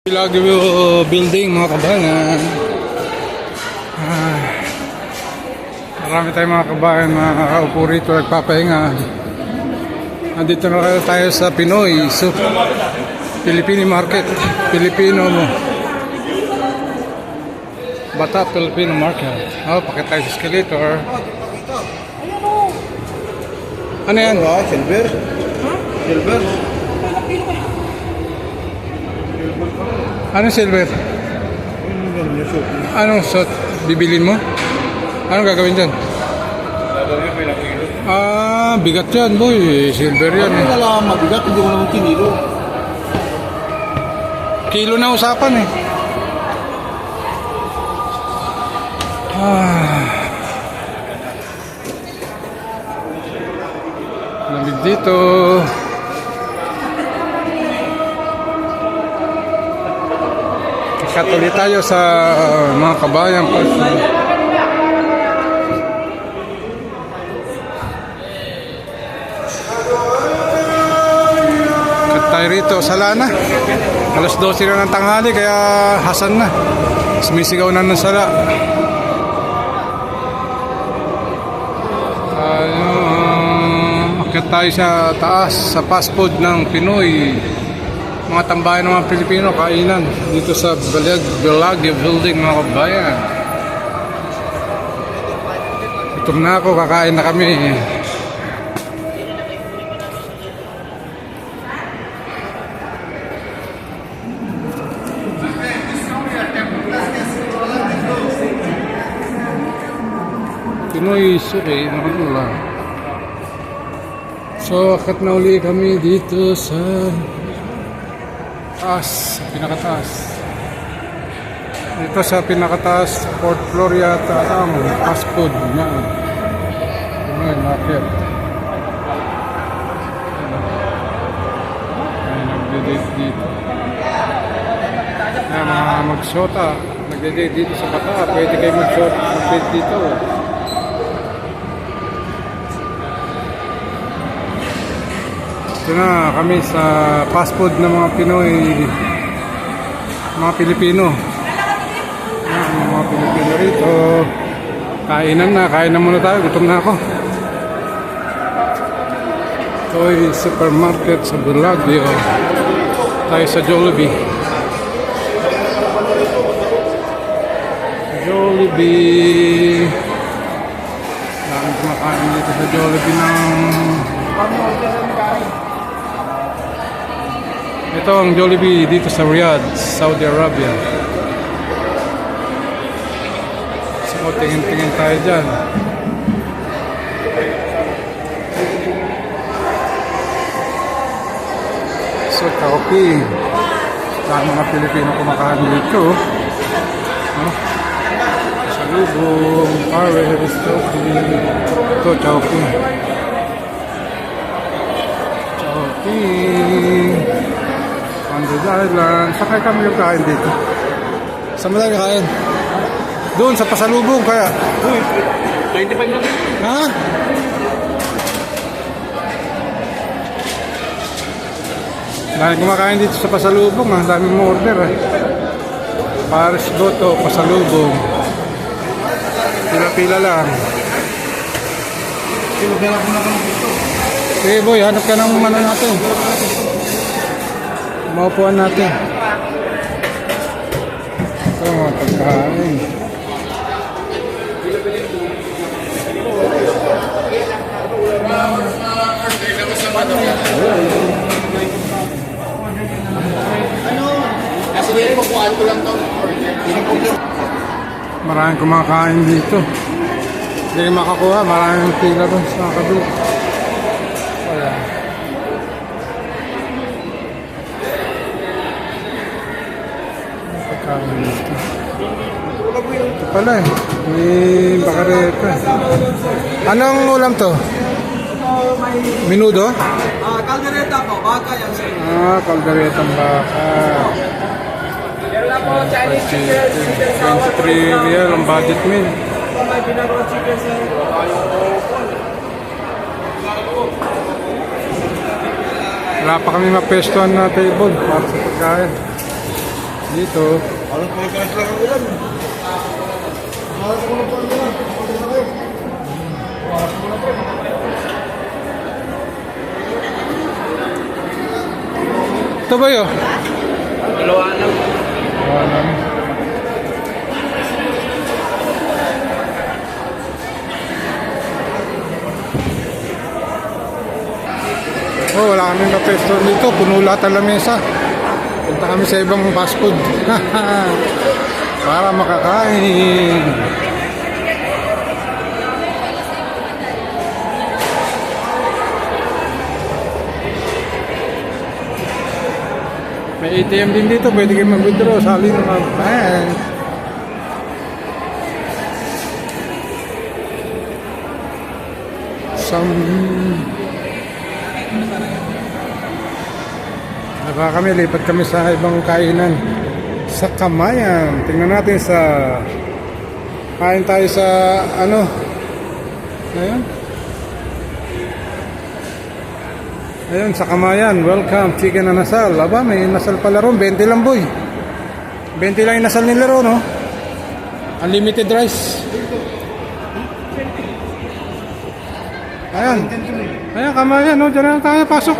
Villagview building mga kabayan. Marami tayong mga kabayan na nakaupo rito nagpapahinga. Nandito na tayo sa Pinoy Filipino Market. Filipino mo. Bata Filipino Market. Pakita tayo sa escalator. Ano yan? Silver? Silver? Anong silver? Anong suit? Bibilin mo? Anong gagawin dyan? Bigat yan boy. Silver yan. Hindi wala mabigat, hindi mo naman kinilo. Kilo na usapan eh. Lamig dito. Katuloy tayo sa mga kabayan. Kat tayo rito sa Lana. Alas 12 na ng tanghali kaya hasan na. Sumisigaw na ng sala. Akit tayo sa taas sa fast food ng Pinoy. Mga tambayan ng mga Pilipino, kainan dito sa Villagview building mga kabayan. Gutom na ako, kakain na kami. Pinoy suki, nakakula. So, akit na uli kami dito sa taas, pinakataas. Ito sa pinakataas, 4th floor yata ang fast food niya. Pinoy Market. Ay, nagde-date dito. Ay, mga magsota, nagde-date dito sa Bata. Pwede kayo mag-date dito. Ito na kami sa fast food ng mga Pinoy, mga Pilipino. Mga Pilipino rito. Kainan na muna tayo. Gutom na ako. Toy Supermarket sa Villagview. Tayo sa Jollibee. Jollibee. Dami kumakain dito sa Jollibee ng... Ito ang Jollibee dito sa Riyadh, Saudi Arabia. So, tingin-tingin tayo dyan. So, Chowking. Saan mga Pilipino kumakain dito. Salubong, Paris, Chowking. Ito, Chowking. Chowking. Android Island. Sakay kami yung kain dito. Saan mo tayo kain? Doon sa pasalubong kaya. 25 na. Ha? Dahil kumakain dito sa pasalubong. Ang dami mo order eh. Paris Goto, pasalubong. Pila-pila lang. Sinugyan ako na kami dito. Sige boy, hanap ka ng ano natin. Maupuan natin. Ito mga pagkain. Maraming kumakain dito. Hindi makakuha. Maraming pila doon sa kabila. Ayan. Ito pala eh. May bakareta. Anong ulam to? Minudo? Kaldereta po, baka yan sir. Kalderetang baka. 23 real ang budget meal. May ginagawa chicken sir. Wala pa kami mapestuhan na table para sa pagkain. Dito. Alam ko yung lang ang ulan. Alam ko lang po ang ulan. Ito ba yun? Dalawa lang. Oh, wala kaming na-pesto dito. Puno lahat ang lamesa. Punta kami sa ibang fast food. Para makakain. May ATM din dito. Pwede kayo mag-withdraw sa alin ng bank. Kami, lipat kami sa ibang kainan sa Kamayan. Tingnan natin sa kain tayo sa ano. Ayun. Ayun sa Kamayan. Welcome, chicken na nasal. Aba, may nasal pala ron. 20 lang boy. 20 lang yung nasal nila ron, no? Unlimited rice. Ayan. Ayan, Kamayan, no? Diyan na tayo, pasok.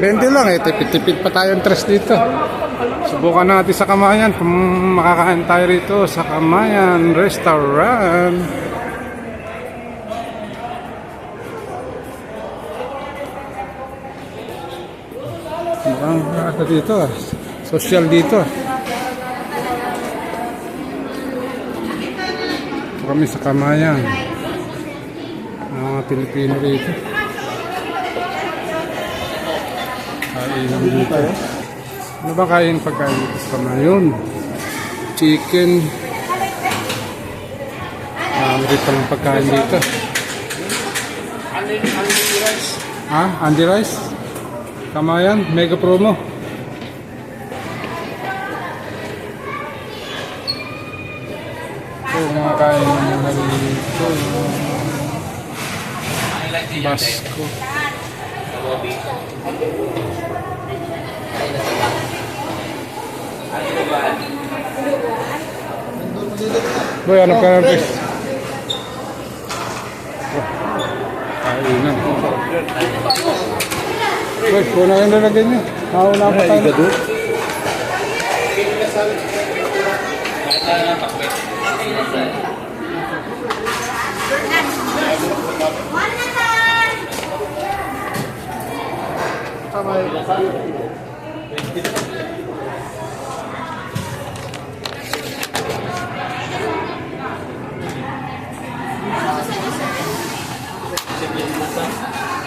20 lang eh, tipid-tipid pa tayong tres dito. Subukan natin sa Kamayan kung makakain tayo rito sa Kamayan Restaurant. Mukhang ano dito, social dito. Ito kami sa Kamayan. Mga Pilipino rito. Kainan dito. Ano ba kain pagkain dito sa Kamayan? Chicken. Marami pa ng pagkain dito. Andy rice? Kamayan, mega promo. Ito mga kain na dito. Basko. Boy, ano ka na bes? Kainan. Boy, kung na yung lalagay niyo. Nauna pa tayo.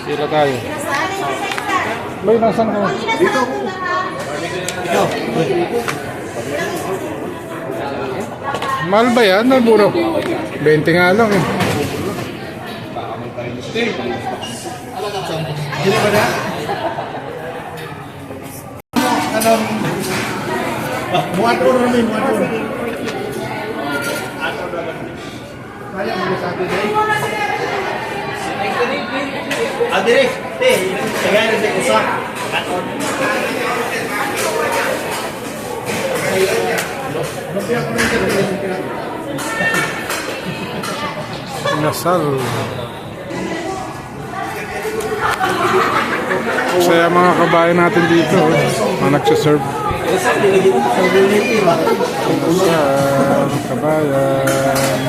Dito tayo. Boy, nasan ka? Dito ako. Ikaw. Mahal ba yan? Naburo. 20 nga lang eh. Hindi ba na? Muat or rami, muat or. Kaya mo sa atin eh. Adire, tagay na sa usa. Nasal. Saya mga kabayan natin dito, mga nagsaserve. Kabayan.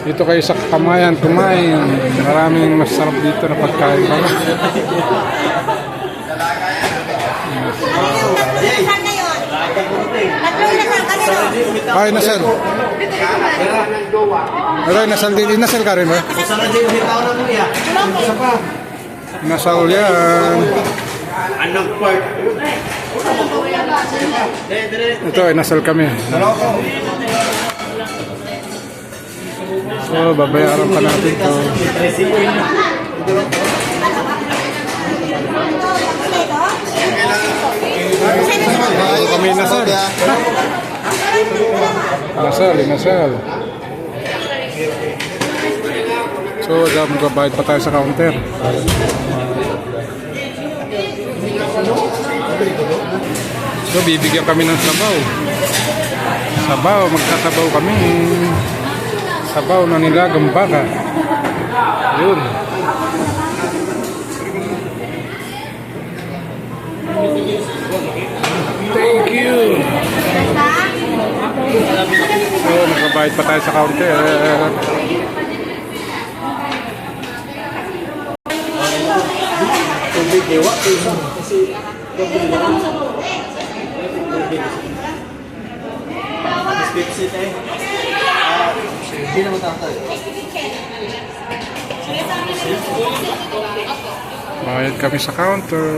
Dito kayo sa Kamayan, kumain. Maraming masarap dito na pagkain pala. Ay, nasal. Ay, nasal din. Nasal ka rin ba? Nasal yan. Anak part. Ito ay nasal kami. So, babayaran pa natin ito. Kami nasal. Nasal. So, magbabayad pa tayo sa counter. So, bibigyan kami ng sabaw. Sabaw, magsasabaw kami. Sabaw na nilagang baka. Yun. Thank you. So, nakabayad pa tayo sa counter. Tubig, ewa, isa. Kasi, tubig lang. Pepsi tayo. Hindi naman tatay. Bayad kami sa counter.